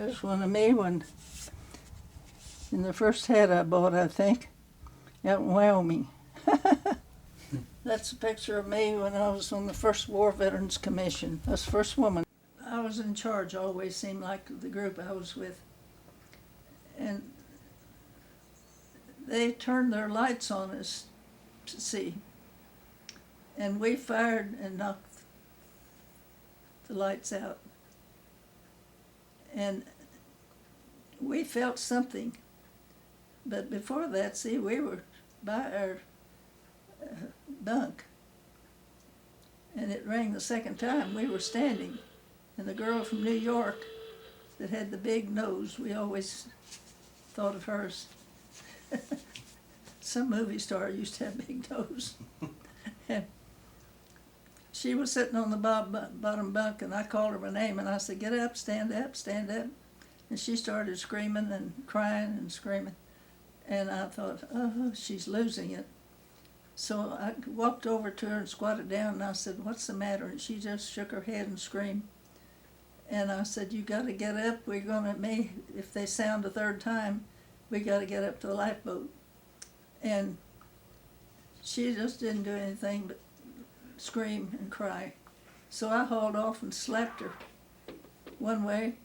There's one of me when, in the first hat I bought, I think, out in Wyoming. That's a picture of me when I was on the first War Veterans Commission. I was the first woman. I was in charge, always seemed like, the group I was with. And they turned their lights on us to see. And we fired and knocked the lights out. And we felt something. But before that, see, we were by our bunk. And it rang the second time. We were standing. And the girl from New York that had the big nose, we always thought of hers. Some movie star used to have a big nose. And she was sitting on the bottom bunk, and I called her by name, and I said, "Get up, stand up, stand up." And she started screaming and crying and screaming. And I thought, oh, she's losing it. So I walked over to her and squatted down, and I said, "What's the matter?" And she just shook her head and screamed. And I said, "You got to get up. We're going to, if they sound a third time, we got to get up to the lifeboat." And she just didn't do anything but scream and cry. So I hauled off and slapped her one way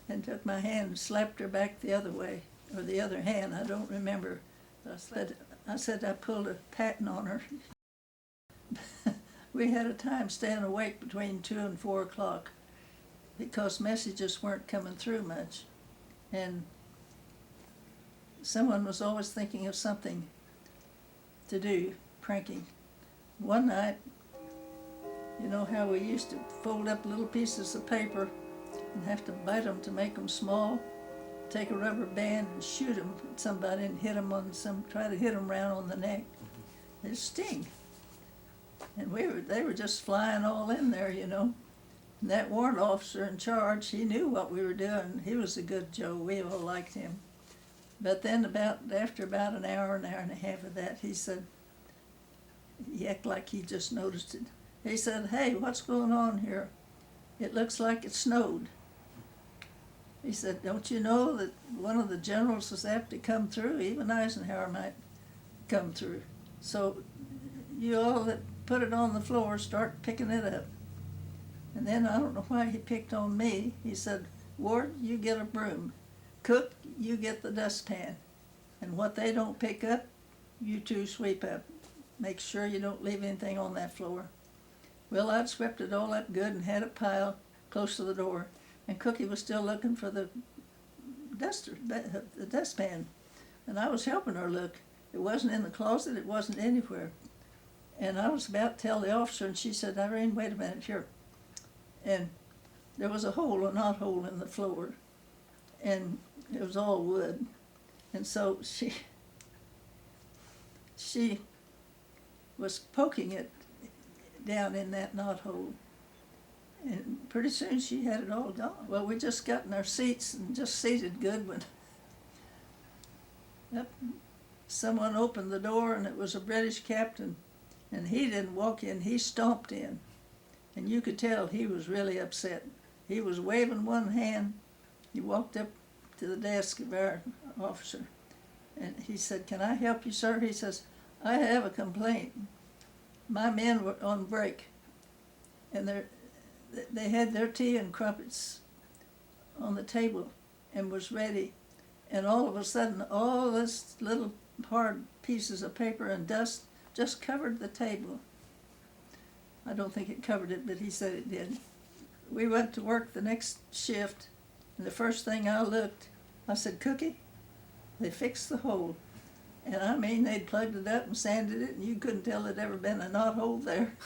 and took my hand and slapped her back the other way, or the other hand, I don't remember. I said I pulled a patent on her. We had a time staying awake between 2 and 4 o'clock because messages weren't coming through much. And someone was always thinking of something to do, pranking. One night, you know how we used to fold up little pieces of paper and have to bite them to make them small? Take a rubber band and shoot them at somebody and hit them on try to hit them round on the neck. It'd sting. And they were just flying all in there, you know. And that warrant officer in charge, he knew what we were doing. He was a good Joe. We all liked him. But then after about an hour and a half of that, he said, he acted like he just noticed it. He said, "Hey, what's going on here? It looks like it snowed." He said, "Don't you know that one of the generals is apt to come through? Even Eisenhower might come through. So you all that put it on the floor, start picking it up." And then I don't know why he picked on me. He said, "Ward, you get a broom. Cook, you get the dustpan. And what they don't pick up, you two sweep up. Make sure you don't leave anything on that floor." Well, I'd swept it all up good and had it piled close to the door. And Cookie was still looking for the dustpan. And I was helping her look. It wasn't in the closet, it wasn't anywhere. And I was about to tell the officer, and she said, "Irene, wait a minute here." And there was a knot hole in the floor. And it was all wood. And so she was poking it down in that knot hole. And pretty soon she had it all gone. Well, we just got in our seats and just seated good when someone opened the door, and it was a British captain. And he didn't walk in, he stomped in. And you could tell he was really upset. He was waving one hand. He walked up to the desk of our officer. And he said, "Can I help you, sir?" He says, "I have a complaint. My men were on break, and they had their tea and crumpets on the table and was ready. And all of a sudden, all this little hard pieces of paper and dust just covered the table." I don't think it covered it, but he said it did. We went to work the next shift, and the first thing I said, "Cookie, they fixed the hole." And I mean, they'd plugged it up and sanded it, and you couldn't tell there'd ever been a knot hole there.